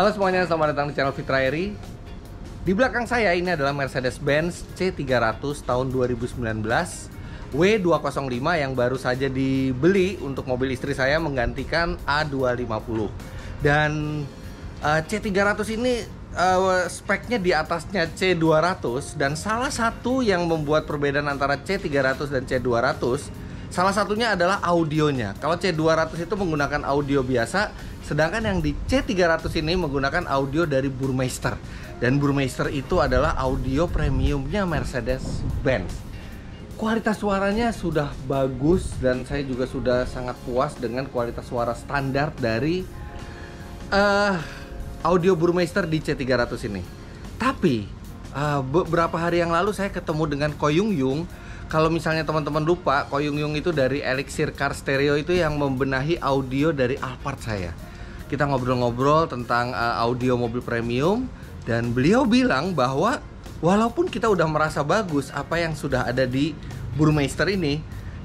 Halo semuanya, selamat datang di channel Fitra Eri. Di belakang saya ini adalah Mercedes-Benz C300 tahun 2019 W205 yang baru saja dibeli untuk mobil istri saya menggantikan A250. Dan C300 ini speknya di atasnya C200, dan salah satu yang membuat perbedaan antara C300 dan C200 salah satunya adalah audionya. Kalau C200 itu menggunakan audio biasa, sedangkan yang di C300 ini menggunakan audio dari Burmeister. Dan Burmeister itu adalah audio premiumnya Mercedes-Benz. Kualitas suaranya sudah bagus dan saya juga sudah sangat puas dengan kualitas suara standar dari audio Burmeister di C300 ini. Tapi beberapa hari yang lalu saya ketemu dengan Ko Yung Yung. Kalau misalnya teman-teman lupa, Ko Yung Yung itu dari Elixir Car Stereo itu yang membenahi audio dari Alphard saya. Kita ngobrol-ngobrol tentang audio mobil premium, dan beliau bilang bahwa walaupun kita udah merasa bagus apa yang sudah ada di Burmeister ini,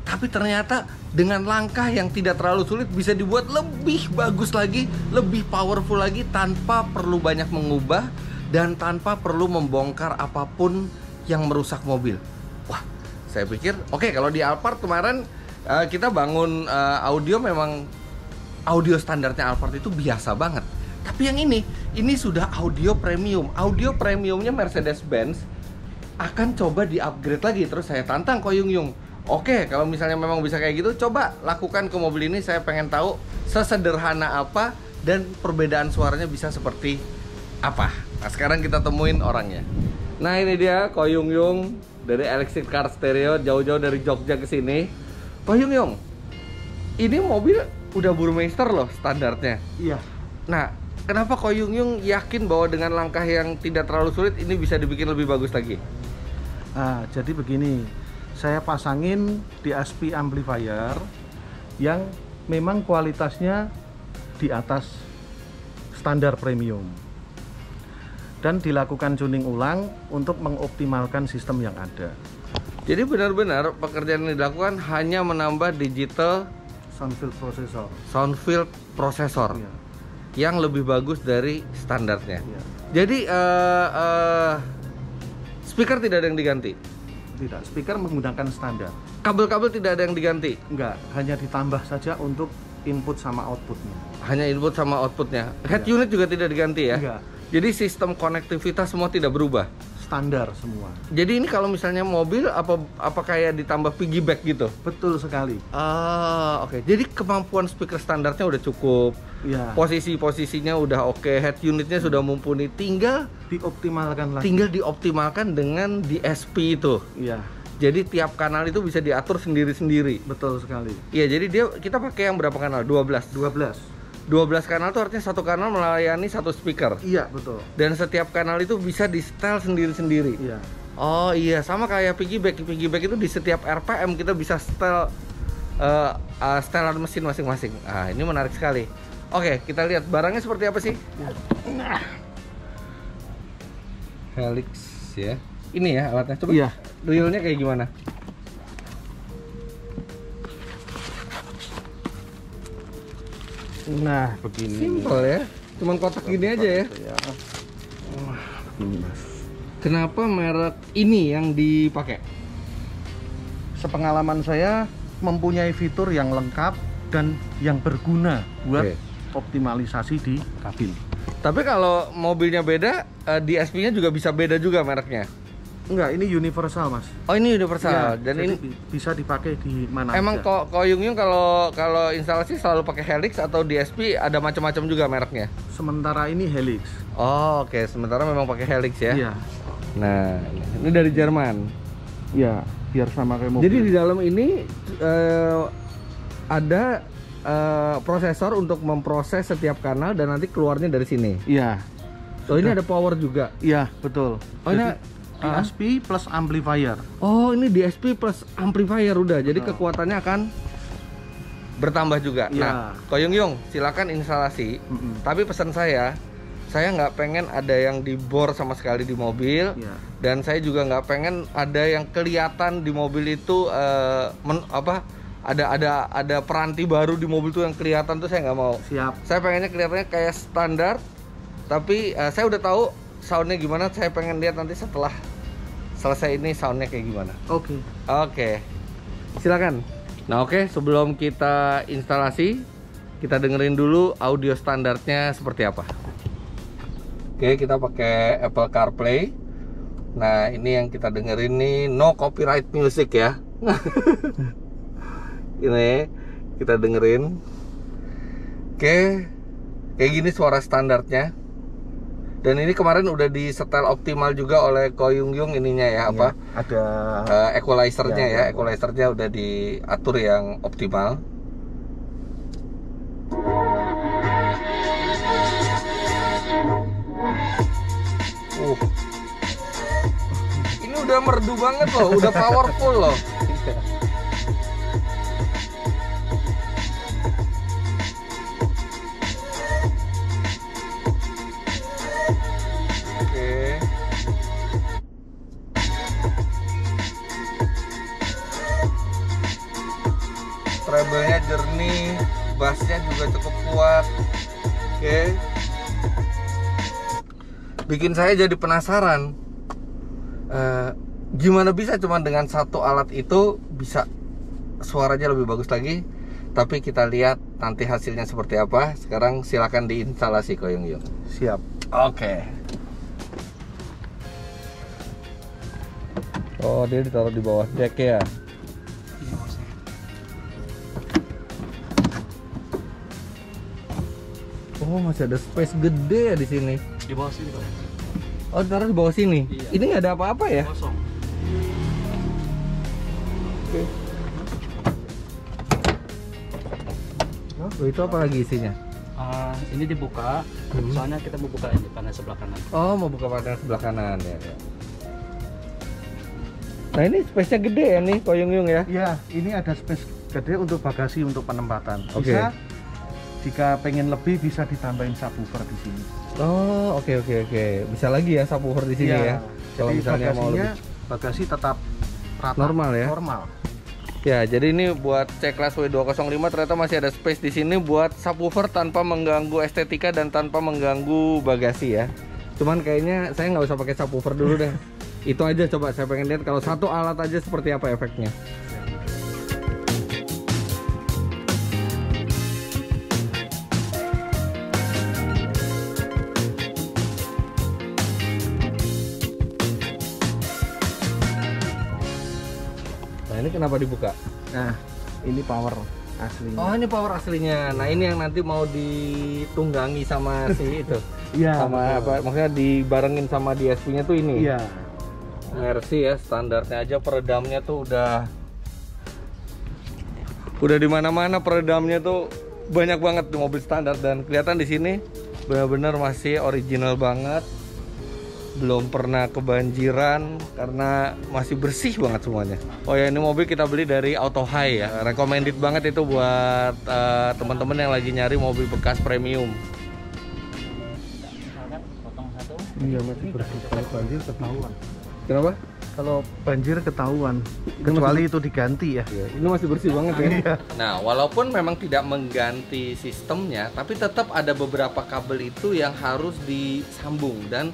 tapi ternyata dengan langkah yang tidak terlalu sulit bisa dibuat lebih bagus lagi, lebih powerful lagi, tanpa perlu banyak mengubah dan tanpa perlu membongkar apapun yang merusak mobil. Wah, saya pikir oke, kalau di Alphard kemarin kita bangun audio, memang audio standarnya Alphard itu biasa banget. Tapi yang ini sudah audio premium. Audio premiumnya Mercedes-Benz akan coba di-upgrade lagi. Terus saya tantang Ko Yung Yung, oke, kalau misalnya memang bisa kayak gitu, coba lakukan ke mobil ini. Saya pengen tahu sesederhana apa dan perbedaan suaranya bisa seperti apa. Nah, sekarang kita temuin orangnya. Nah, ini dia Ko Yung Yung dari Elixir Car Stereo, jauh-jauh dari Jogja ke sini. Ko Yung Yung, ini mobil udah Burmeister loh standarnya. Iya. Nah, kenapa Ko Yung Yung yakin bahwa dengan langkah yang tidak terlalu sulit ini bisa dibikin lebih bagus lagi? Nah, jadi begini, saya pasangin DSP amplifier yang memang kualitasnya di atas standar premium, dan dilakukan tuning ulang untuk mengoptimalkan sistem yang ada. Jadi benar-benar pekerjaan yang dilakukan hanya menambah digital sound field processor iya, yang lebih bagus dari standarnya. Iya. Jadi speaker tidak ada yang diganti? Tidak, speaker menggunakan standar. Kabel-kabel tidak ada yang diganti? Enggak, hanya ditambah saja untuk input sama outputnya. Hanya input sama outputnya. Head Iya. unit juga tidak diganti ya? Enggak, Jadi sistem konektivitas semua tidak berubah? standar semua. Jadi ini kalau misalnya mobil apa kayak ditambah piggyback gitu? Betul sekali. Oke. Jadi kemampuan speaker standarnya udah cukup. Iya. Posisinya udah oke, head unitnya sudah mumpuni, tinggal Dioptimalkan lagi. dioptimalkan dengan DSP itu. Iya, Jadi tiap kanal itu bisa diatur sendiri-sendiri. betul sekali. Iya, jadi kita pakai yang berapa kanal? 12. 12 kanal itu artinya satu kanal melayani satu speaker. Iya, betul. Dan setiap kanal itu bisa di setel sendiri-sendiri. Iya. Oh iya, sama kayak piggyback. Piggyback itu di setiap RPM kita bisa setel setelan mesin masing-masing. Ah, ini menarik sekali. Oke, kita lihat barangnya seperti apa sih? Nah, Helix ya. Ini ya alatnya. Coba. Iya. Realnya kayak gimana? Nah, begini. Simple ya. Cuman kotak gini aja ya. Wah, begini Mas. Kenapa merek ini yang dipakai? Sepengalaman saya mempunyai fitur yang lengkap dan yang berguna buat Oke. optimalisasi di kabin. Tapi kalau mobilnya beda, DSP-nya juga bisa beda juga mereknya. Enggak, ini universal Mas. Oh, ini universal. Iya, Dan jadi ini bisa dipakai di mana emang aja. Ko Yung Yung kalau instalasi selalu pakai Helix atau DSP, ada macam-macam juga mereknya. Sementara ini Helix. Oh, oke. Sementara memang pakai Helix ya. Iya. Nah, ini dari Jerman. Iya, biar sama kayak mobil. Jadi di dalam ini ada prosesor untuk memproses setiap kanal dan nanti keluarnya dari sini. Iya. Oh, ini ada power juga. Iya, betul. Oh, ini DSP plus amplifier. Oh, ini DSP plus amplifier udah. Jadi Betul. kekuatannya akan bertambah juga. Iya. Nah, Ko Yung Yung, silakan instalasi. Tapi pesan saya nggak pengen ada yang dibor sama sekali di mobil. Iya. Dan saya juga nggak pengen ada yang kelihatan di mobil itu ada peranti baru di mobil tuh yang kelihatan tuh saya nggak mau. Siap. Saya pengennya kelihatannya kayak standar Tapi saya udah tahu soundnya gimana. Saya pengen lihat nanti setelah selesai ini soundnya kayak gimana. Oke. Oke, silakan. Nah oke, sebelum kita instalasi, kita dengerin dulu audio standarnya seperti apa. Oke, kita pakai Apple CarPlay. Nah ini yang kita dengerin nih, no copyright music ya. Ini kita dengerin. Oke, kayak gini suara standarnya. Dan ini kemarin udah di setel optimal juga oleh Ko Yung Yung ininya ya, apa? Ada Equalizernya ya, ya. equalizernya udah diatur yang optimal. Ini udah merdu banget loh, udah powerful loh. Oke. Treble-nya jernih, bassnya juga cukup kuat. Oke. Bikin saya jadi penasaran, gimana bisa cuma dengan satu alat itu bisa suaranya lebih bagus lagi. Tapi kita lihat nanti hasilnya seperti apa. Sekarang silakan diinstalasi Ko Yung Yung. siap. Oke. Oh, dia ditaruh di bawah jack ya. Oh, masih ada space gede ya di sini. Di bawah sini Pak. Oh, ditaruh di bawah sini. Iya. Ini nggak ada apa-apa ya? Kosong. Oke. Oh, itu apa lagi isinya? Ini dibuka, soalnya kita mau buka ini panel sebelah kanan. Oh, mau buka panel sebelah kanan ya. Nah, ini space-nya gede ya nih, Ko Yung Yung ya. Ya, ini ada space gede untuk bagasi untuk penempatan. Oke. Bisa jika pengen lebih bisa ditambahin subwoofer di sini. Oh, oke. Bisa lagi ya subwoofer di sini ya. Kalau Jadi misalnya mau lebih bagasi tetap rata. normal ya. Normal. Ya, jadi ini buat C-Class W205 ternyata masih ada space di sini buat subwoofer tanpa mengganggu estetika dan tanpa mengganggu bagasi ya. Cuman kayaknya saya nggak usah pakai subwoofer dulu deh. Itu aja, coba saya pengen lihat kalau satu alat aja seperti apa efeknya. Nah, ini kenapa dibuka? Nah, ini power aslinya. Oh, ini power aslinya. Nah, ini yang nanti mau ditunggangi sama si itu. Iya. Sama apa? Maksudnya dibarengin sama DSP-nya tuh ini. Iya. Mercy ya, standarnya aja peredamnya tuh udah di mana-mana, peredamnya tuh banyak banget di mobil standar dan kelihatan di sini benar-benar masih original banget. Belum pernah kebanjiran karena masih bersih banget semuanya. Oh ya, ini mobil kita beli dari Auto High ya. Recommended banget itu buat teman-teman yang lagi nyari mobil bekas premium. Potong satu. Iya, masih bersih. Kalau banjir ketahuan. Kenapa? Kalau banjir ketahuan. Kecuali itu diganti ya. Ya, ini masih bersih banget ya. Iya. Nah, walaupun memang tidak mengganti sistemnya, tapi tetap ada beberapa kabel itu yang harus disambung dan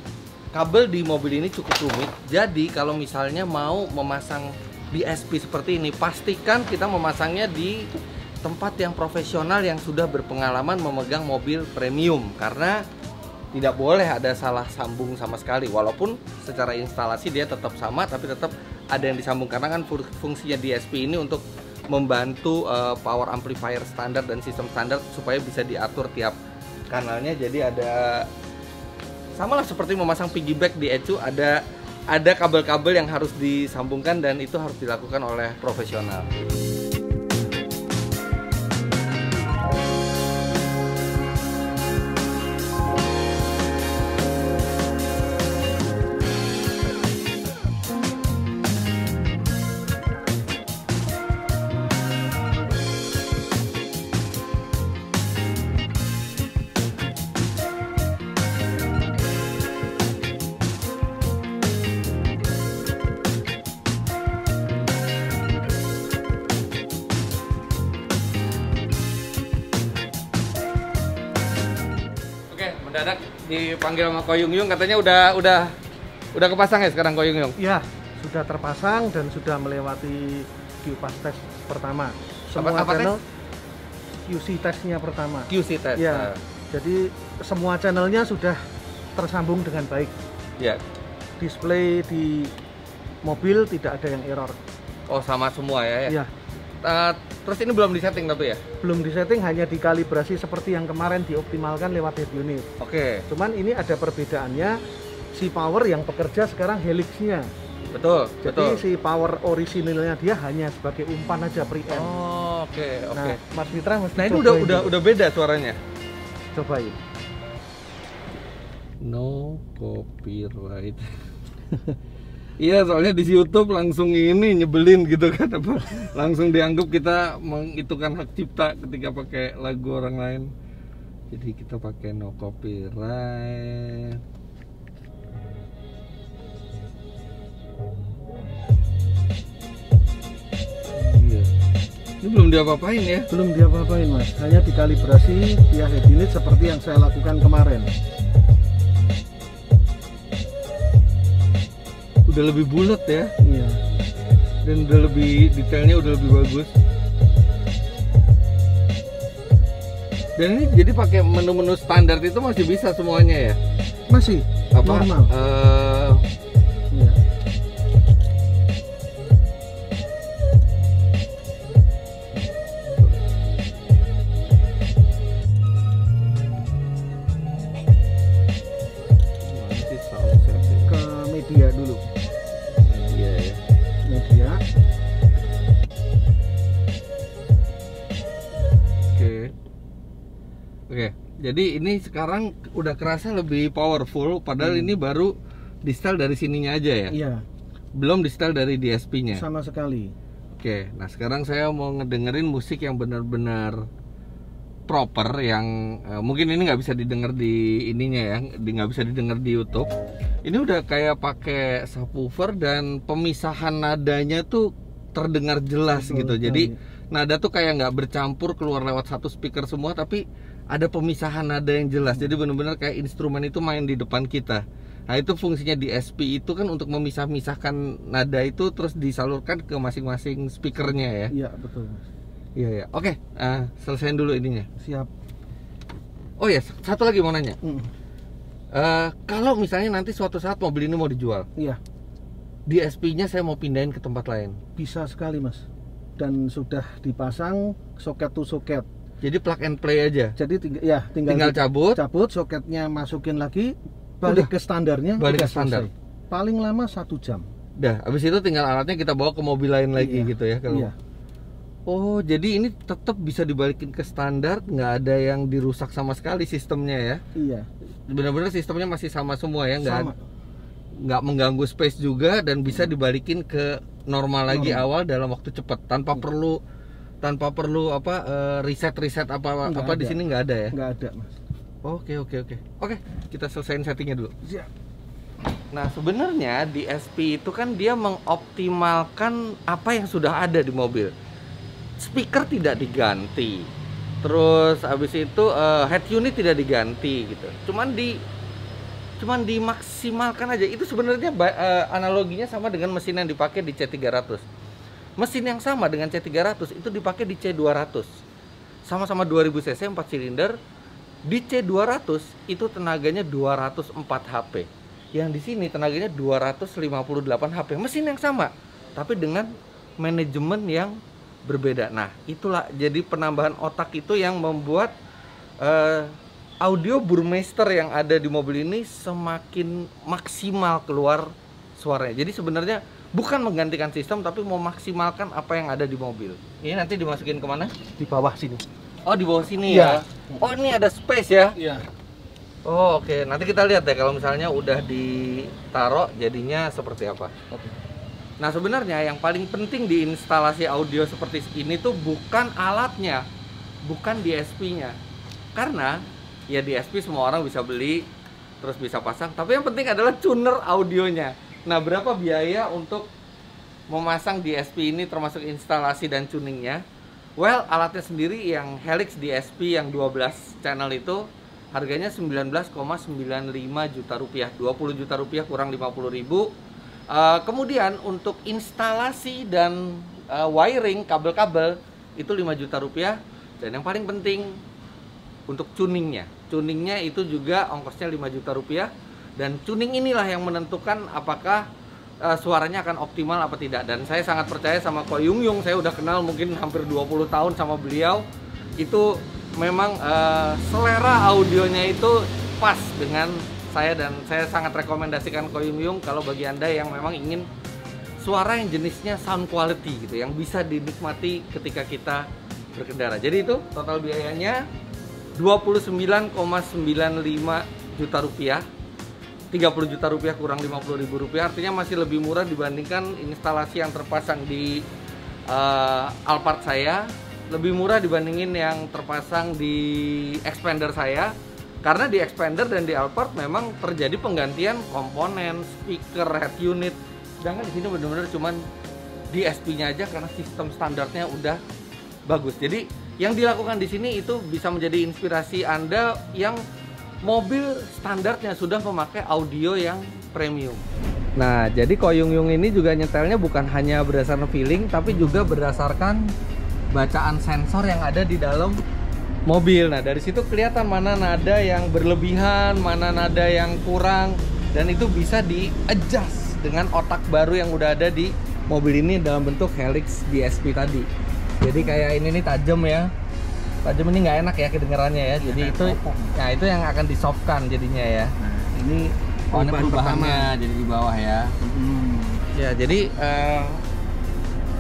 kabel di mobil ini cukup rumit. Jadi kalau misalnya mau memasang DSP seperti ini, pastikan kita memasangnya di tempat yang profesional yang sudah berpengalaman memegang mobil premium, karena tidak boleh ada salah sambung sama sekali. Walaupun secara instalasi dia tetap sama, tapi tetap ada yang disambung karena kan fungsinya DSP ini untuk membantu power amplifier standar dan sistem standar supaya bisa diatur tiap kanalnya. Jadi ada sama lah seperti memasang piggyback di ECU, ada kabel-kabel yang harus disambungkan dan itu harus dilakukan oleh profesional. dipanggil sama Ko Yung Yung, katanya udah kepasang ya sekarang Ko Yung Yung? Ya, sudah terpasang dan sudah melewati QPAS tes pertama. Semua apa channel QC tesnya pertama. QC test. Ya, jadi semua channelnya sudah tersambung dengan baik. Ya. Display di mobil tidak ada yang error. Oh, sama semua ya? Ya. Terus ini belum disetting tapi ya? Belum disetting, hanya dikalibrasi seperti yang kemarin dioptimalkan lewat head unit. Oke. Cuman ini ada perbedaannya, si power yang bekerja sekarang helixnya. Betul. Jadi si power orisinilnya dia hanya sebagai umpan aja preamp. Oh, oke. Nah, Mas Mitra mesti Nah, ini cobain udah beda suaranya. Cobain. No copyright. Iya, soalnya di YouTube langsung ini nyebelin gitu kan, apa langsung dianggap kita mengitukan hak cipta ketika pakai lagu orang lain. Jadi kita pakai no copyright. Iya. Ini belum diapa-apain ya? Belum diapa-apain Mas, hanya dikalibrasi via head unit seperti yang saya lakukan kemarin. Udah lebih bulat ya? Iya. Dan udah lebih detailnya udah lebih bagus. Dan ini jadi pakai menu-menu standar itu masih bisa semuanya ya? Masih Apa? normal. Iya. Mana sih sound setting? Ke media dulu. Iya ya. Media. Oke. Jadi ini sekarang udah kerasa lebih powerful, padahal ini baru di style dari sininya aja ya? Iya, Belum di style dari DSP-nya. sama sekali. Oke, nah sekarang saya mau ngedengerin musik yang benar-benar proper, yang mungkin ini nggak bisa didengar di ininya ya, nggak bisa didengar di YouTube. Ini udah kayak pakai subwoofer dan pemisahan nadanya tuh terdengar jelas Betul gitu. sekali. Jadi nada tuh kayak nggak bercampur keluar lewat satu speaker semua, tapi ada pemisahan nada yang jelas. Jadi benar-benar kayak instrumen itu main di depan kita. Nah, itu fungsinya di SP itu kan untuk memisah-misahkan nada itu terus disalurkan ke masing-masing speakernya ya. Iya, betul Mas. Iya ya. Oke, selesaiin dulu ininya. Siap. Oh ya, satu lagi mau nanya. Mm. Kalau misalnya nanti suatu saat mobil ini mau dijual, Iya, DSP-nya saya mau pindahin ke tempat lain. bisa sekali Mas. Dan sudah dipasang soket to soket. Jadi plug and play aja. Jadi tinggal Cabut. soketnya masukin lagi, balik ke standarnya, Balik udah ke standar. selesai. Paling lama 1 jam. Dah, habis itu tinggal alatnya kita bawa ke mobil lain lagi Iya. gitu ya kalau. Iya. Oh, jadi ini tetap bisa dibalikin ke standar, nggak ada yang dirusak sama sekali sistemnya ya. Iya. Benar-benar sistemnya masih sama semua ya, Sama. nggak mengganggu space juga dan bisa dibalikin ke normal lagi awal dalam waktu cepat tanpa perlu riset apa Nggak di ada. sini nggak ada ya. Nggak ada Mas. Oke, kita selesaiin settingnya dulu. Siap. Nah, sebenarnya di SP itu kan dia mengoptimalkan apa yang sudah ada di mobil. Speaker tidak diganti, terus habis itu head unit tidak diganti gitu. Cuman dimaksimalkan aja. Itu sebenarnya analoginya sama dengan mesin yang dipakai di C300. Mesin yang sama dengan C300 itu dipakai di C200. Sama-sama 2000 cc 4 silinder. Di C200 itu tenaganya 204 HP. Yang di sini tenaganya 258 HP. Mesin yang sama, tapi dengan manajemen yang berbeda. Nah, itulah jadi penambahan otak itu yang membuat audio Burmeister yang ada di mobil ini semakin maksimal keluar suaranya. Jadi sebenarnya bukan menggantikan sistem, tapi memaksimalkan apa yang ada di mobil. Ini nanti dimasukin kemana? Di bawah sini. Oh, di bawah sini Iya. ya. Oh, ini ada space ya. Iya. Oh, oke. Nanti kita lihat ya kalau misalnya udah ditaruh jadinya seperti apa. Oke. Nah, sebenarnya yang paling penting di instalasi audio seperti ini tuh bukan alatnya, bukan DSP-nya. Karena ya DSP semua orang bisa beli, terus bisa pasang, tapi yang penting adalah tuner audionya. Nah, berapa biaya untuk memasang DSP ini termasuk instalasi dan tuningnya? Well, alatnya sendiri yang Helix DSP yang 12 channel itu harganya 19,95 juta rupiah, 20 juta rupiah kurang 50.000. Kemudian untuk instalasi dan wiring kabel-kabel itu 5 juta rupiah. Dan yang paling penting untuk tuningnya itu juga ongkosnya 5 juta rupiah. Dan tuning inilah yang menentukan apakah suaranya akan optimal apa tidak. Dan saya sangat percaya sama Ko Yung Yung, saya udah kenal mungkin hampir 20 tahun sama beliau. Itu memang selera audionya itu pas dengan saya, dan saya sangat rekomendasikan Ko Yung Yung kalau bagi Anda yang memang ingin suara yang jenisnya sound quality gitu, yang bisa dinikmati ketika kita berkendara. Jadi itu total biayanya 29,95 juta rupiah, 30 juta rupiah kurang 50.000 rupiah, artinya masih lebih murah dibandingkan instalasi yang terpasang di Alphard saya, lebih murah dibandingin yang terpasang di expander saya. Karena di expander dan di Alphard memang terjadi penggantian komponen, speaker, head unit. Sedangkan di sini benar-benar cuman DSP-nya aja karena sistem standarnya udah bagus. Jadi yang dilakukan di sini itu bisa menjadi inspirasi Anda yang mobil standarnya sudah memakai audio yang premium. Nah, jadi Ko Yung Yung ini juga nyetelnya bukan hanya berdasarkan feeling, tapi juga berdasarkan bacaan sensor yang ada di dalam mobil. Nah, dari situ kelihatan mana nada yang berlebihan, mana nada yang kurang, dan itu bisa di-adjust dengan otak baru yang udah ada di mobil ini dalam bentuk Helix DSP tadi. Jadi kayak ini nih tajam ya. Tajam ini nggak enak ya kedengarannya ya. Jadi itu, nah itu yang akan di-softkan jadinya ya. Nah, ini perubahannya jadi di bawah ya. Ya, jadi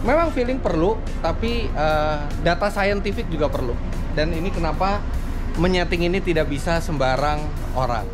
memang feeling perlu, tapi data scientific juga perlu. Dan ini kenapa menyeting ini tidak bisa sembarang orang.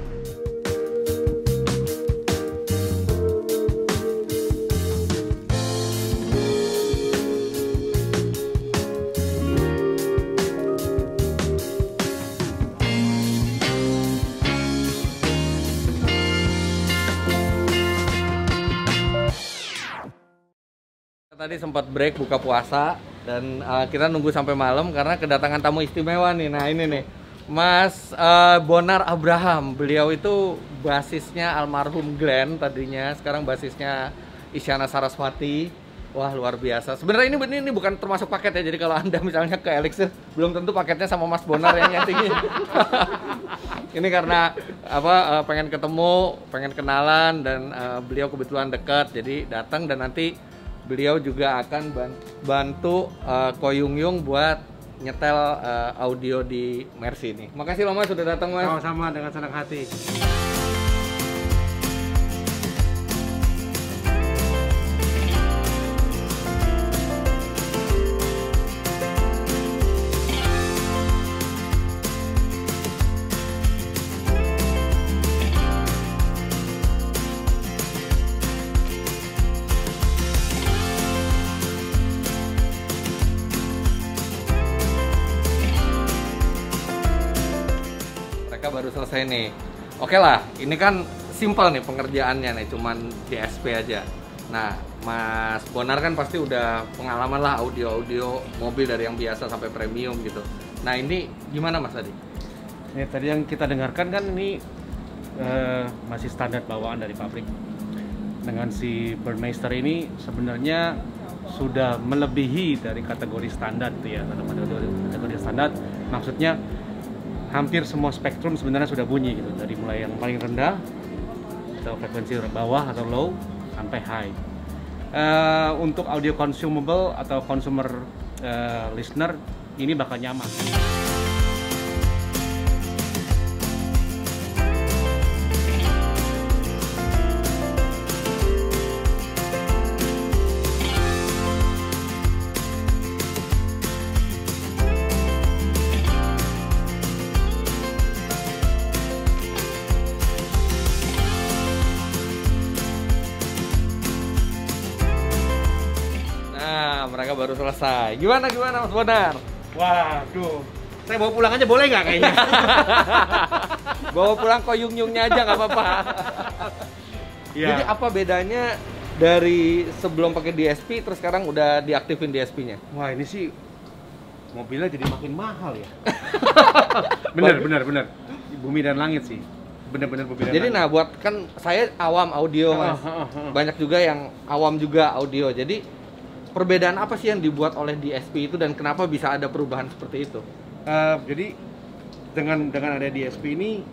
Tadi sempat break buka puasa dan kita nunggu sampai malam karena kedatangan tamu istimewa nih. Nah ini nih Mas Bonar Abraham. Beliau itu basisnya almarhum Glenn tadinya, sekarang basisnya Isyana Saraswati. Wah luar biasa. Sebenarnya ini bukan termasuk paket ya. Jadi kalau Anda misalnya ke Elixir belum tentu paketnya sama Mas Bonar yang nyetingin. Ini karena apa pengen ketemu, pengen kenalan, dan beliau kebetulan dekat. Jadi datang dan nanti beliau juga akan bantu Ko Yung Yung buat nyetel audio di Mercy ini. Makasih loh Mas sudah datang Mas. Sama-sama, dengan senang hati. Baru selesai nih. Oke lah, ini kan simple nih pengerjaannya nih, cuman DSP aja. Nah, Mas Bonar kan pasti udah pengalaman lah audio mobil dari yang biasa sampai premium gitu. Nah, ini gimana Mas tadi? Ini tadi yang kita dengarkan kan ini masih standar bawaan dari pabrik. Dengan si Burmeister ini sebenarnya sudah melebihi dari kategori standar itu ya. Kategori standar maksudnya hampir semua spektrum sebenarnya sudah bunyi gitu, dari mulai yang paling rendah atau frekuensi bawah atau low sampai high. Untuk audio consumable atau consumer listener ini bakal nyaman. Mereka baru selesai. Gimana Mas Bonar? Waduh, saya bawa pulang aja boleh nggak kayaknya? Bawa pulang Ko Yung Yung-nya aja nggak apa-apa. Ya. Jadi apa bedanya dari sebelum pakai DSP terus sekarang udah diaktifin DSP-nya? Wah, ini sih mobilnya jadi makin mahal ya. Bener. bumi dan langit sih. Bener-bener bumi dan Jadi langit. nah buat kan saya awam audio Mas. Banyak juga yang awam juga audio. Jadi perbedaan apa sih yang dibuat oleh DSP itu dan kenapa bisa ada perubahan seperti itu? Jadi dengan ada DSP ini,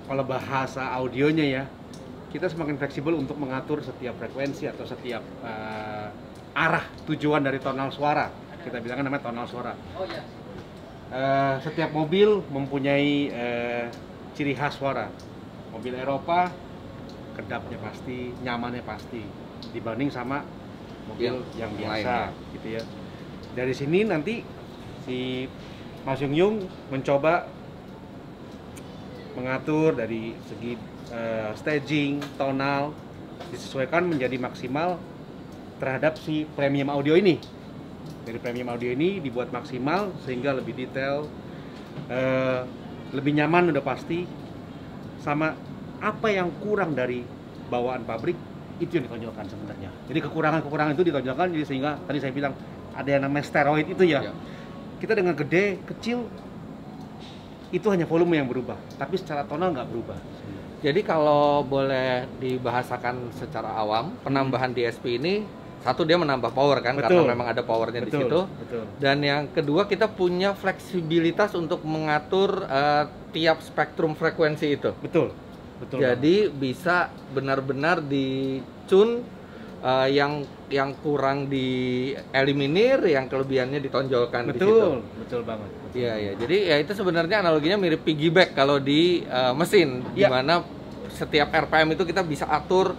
kalau bahasa audionya ya, kita semakin fleksibel untuk mengatur setiap frekuensi atau setiap arah tujuan dari tonal suara. Kita bilang namanya tonal suara. Oh iya. Setiap mobil mempunyai ciri khas suara. Mobil Eropa kedapnya pasti, nyamannya pasti dibanding sama mobil yang biasa lain, gitu ya. Dari sini nanti si Mas Yung Yung mencoba mengatur dari segi staging, tonal disesuaikan menjadi maksimal terhadap si premium audio ini. Dari premium audio ini dibuat maksimal sehingga lebih detail, lebih nyaman udah pasti, sama apa yang kurang dari bawaan pabrik itu yang ditonjolkan sebenarnya. Jadi kekurangan itu ditonjolkan, jadi sehingga tadi saya bilang ada yang namanya steroid itu ya. Kita dengan gede, kecil itu hanya volume yang berubah, tapi secara tonal nggak berubah. Jadi kalau boleh dibahasakan secara awam, penambahan DSP ini satu dia menambah power kan, Betul. karena memang ada powernya di situ. Betul. Dan yang kedua kita punya fleksibilitas untuk mengatur tiap spektrum frekuensi itu. Betul. Jadi bisa benar-benar di-tune, yang kurang dieliminir, yang kelebihannya ditonjolkan di situ. Betul banget. Iya ya. Jadi ya itu sebenarnya analoginya mirip piggyback kalau di mesin, di mana setiap RPM itu kita bisa atur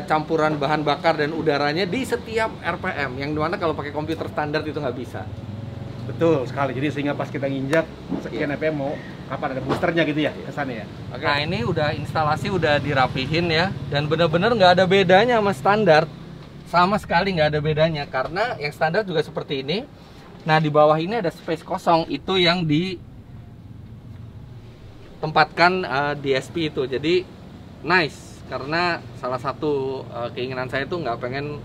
campuran bahan bakar dan udaranya di setiap RPM, yang dimana kalau pakai komputer standar itu nggak bisa. Betul sekali. Jadi sehingga pas kita nginjak sekian RPM mau kapan ada boosternya gitu ya kesannya ya. Oke. Nah ini udah instalasi udah dirapihin ya, dan benar-benar nggak ada bedanya sama standar, sama sekali nggak ada bedanya, karena yang standar juga seperti ini. Nah di bawah ini ada space kosong, itu yang ditempatkan DSP itu. Jadi nice. Karena salah satu keinginan saya itu nggak pengen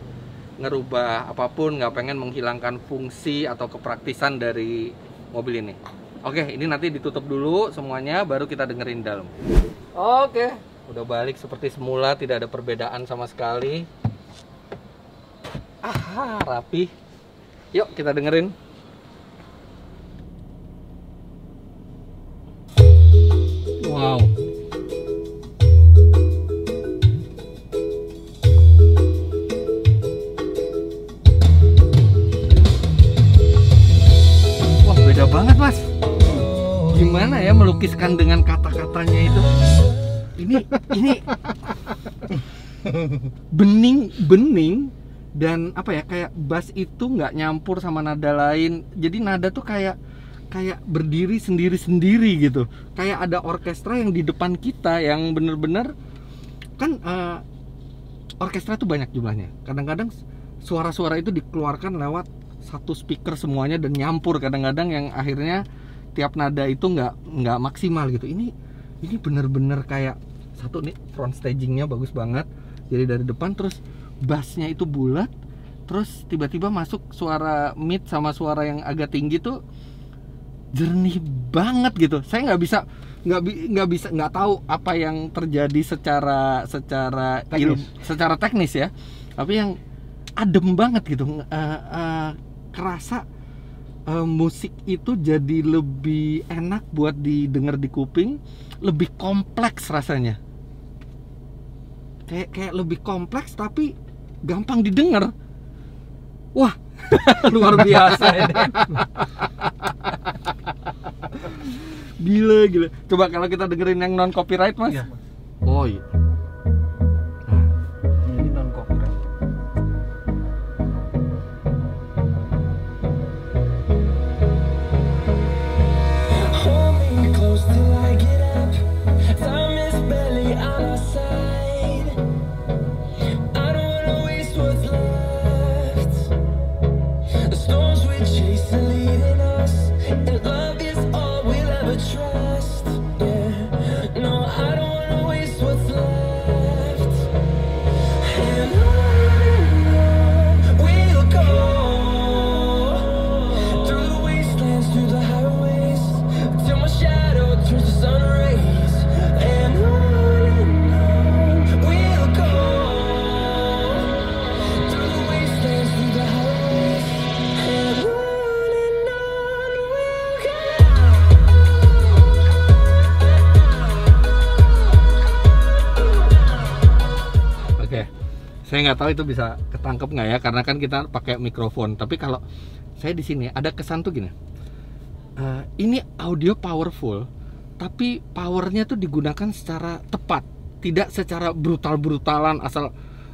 ngerubah apapun, nggak pengen menghilangkan fungsi atau kepraktisan dari mobil ini. Oke, ini nanti ditutup dulu semuanya, baru kita dengerin dalam. Oke, udah balik seperti semula, tidak ada perbedaan sama sekali. Rapi. Yuk kita dengerin. Wow. Beda banget Mas. Gimana ya melukiskan dengan kata-katanya itu? Ini bening dan apa ya, kayak bass itu nggak nyampur sama nada lain. Jadi nada tuh kayak berdiri sendiri-sendiri gitu. Kayak ada orkestra yang di depan kita yang bener-bener kan, orkestra tuh banyak jumlahnya. Kadang-kadang suara-suara itu dikeluarkan lewat satu speaker semuanya dan nyampur kadang-kadang, yang akhirnya tiap nada itu nggak maksimal gitu. Ini bener-bener kayak satu nih, front stagingnya bagus banget. Jadi dari depan terus bassnya itu bulat, terus tiba-tiba masuk suara mid sama suara yang agak tinggi tuh jernih banget gitu. Saya nggak tahu apa yang terjadi secara teknis ya, tapi yang adem banget gitu. Kerasa musik itu jadi lebih enak buat didengar di kuping, lebih kompleks rasanya. Kayak lebih kompleks tapi gampang didengar. Wah, luar biasa ini. Gila. Coba kalau kita dengerin yang non copyright Mas. Iya. Oh iya. Ini non copyright. Through the highways, till my shadow turns to sun rays. Saya nggak tahu itu bisa ketangkep nggak ya, karena kan kita pakai mikrofon. Tapi kalau saya di sini ada kesan tuh gini, ini audio powerful, tapi powernya tuh digunakan secara tepat, tidak secara brutal-brutalan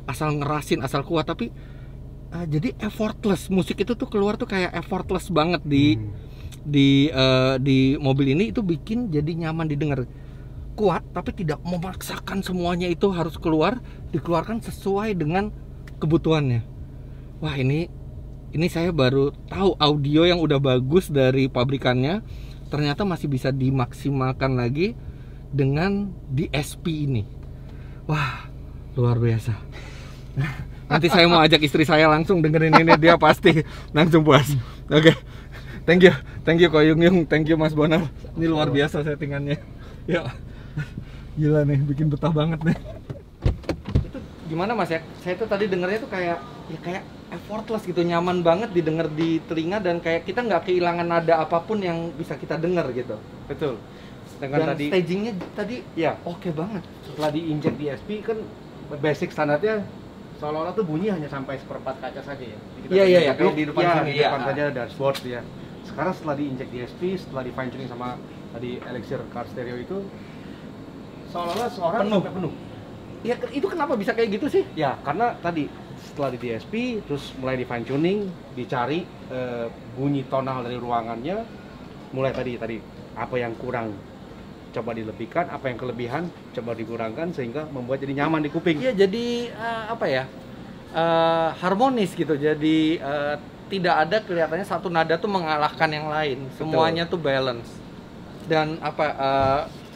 asal ngerasin, asal kuat, tapi jadi effortless. Musik itu tuh keluar tuh kayak effortless banget di mobil ini. Itu bikin jadi nyaman didengar. Kuat tapi tidak memaksakan semuanya itu harus dikeluarkan sesuai dengan kebutuhannya. Wah, ini saya baru tahu audio yang udah bagus dari pabrikannya ternyata masih bisa dimaksimalkan lagi dengan DSP ini. Wah, luar biasa. Nanti saya mau ajak istri saya langsung dengerin ini, dia pasti langsung puas. Oke. Thank you Ko Yung Yung, thank you Mas Bonar. Ini luar biasa settingannya. Ya. Gila nih, bikin betah banget nih. Itu gimana Mas ya? Saya tuh tadi dengernya tuh kayak effortless gitu, nyaman banget didengar di telinga, dan kayak kita nggak kehilangan nada apapun yang bisa kita dengar gitu. Betul. Dengan dan stagingnya tadi ya oke banget. Setelah diinjek DSP kan basic standarnya seolah-olah tuh bunyi hanya sampai seperempat kaca saja ya. Iya, kayak di depan sini. Di depan saja dashboard ya. Sekarang setelah diinjek DSP, setelah di fine tuning sama tadi Elixir Car Stereo itu seolah-olah seorang penuh. Ya, itu kenapa bisa kayak gitu sih? Ya, karena tadi setelah di DSP terus mulai di fine tuning, dicari bunyi tonal dari ruangannya, mulai tadi apa yang kurang coba dilebihkan, apa yang kelebihan coba dikurangkan, sehingga membuat jadi nyaman di kuping. Iya, jadi harmonis gitu. Jadi tidak ada kelihatannya satu nada tuh mengalahkan yang lain. Semuanya tuh balance. Dan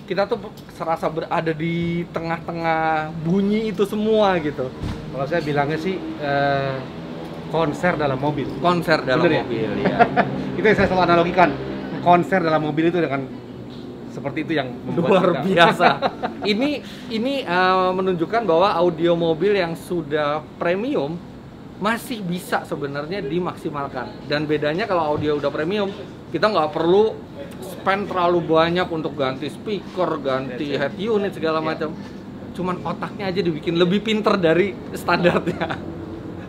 kita tuh serasa berada di tengah-tengah bunyi itu semua gitu. Kalau saya bilangnya sih konser dalam mobil. Konser dalam mobil, ya. Itu yang saya selalu analogikan. Konser dalam mobil itu dengan seperti itu yang luar biasa. Ini menunjukkan bahwa audio mobil yang sudah premium masih bisa sebenarnya dimaksimalkan. Dan bedanya kalau audio udah premium, kita nggak perlu spend terlalu banyak untuk ganti speaker, ganti head unit segala macam. Cuman otaknya aja dibikin lebih pinter dari standarnya.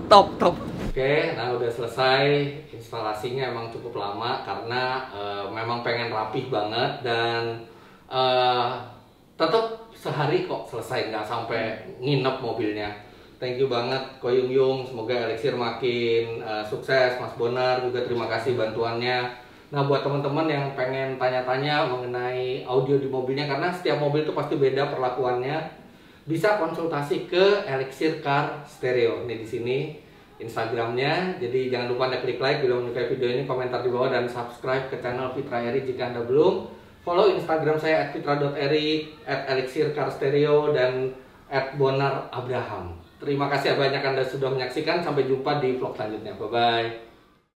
Top. Oke, nah udah selesai. Instalasinya emang cukup lama karena memang pengen rapih banget, dan tetap sehari kok selesai, nggak sampai nginep mobilnya. Thank you banget Ko Yung Yung, semoga Elixir makin sukses. Mas Bonar juga terima kasih bantuannya. Nah, buat teman-teman yang pengen tanya-tanya mengenai audio di mobilnya, karena setiap mobil itu pasti beda perlakuannya, bisa konsultasi ke Elixir Car Stereo. Ini di sini Instagramnya. Jadi jangan lupa Anda klik like bila menyukai video ini, komentar di bawah, dan subscribe ke channel Fitra Eri jika Anda belum. Follow Instagram saya @fitra.eri, @elixir car stereo, dan @bonar abraham. Terima kasih banyak Anda sudah menyaksikan. Sampai jumpa di vlog selanjutnya. Bye-bye.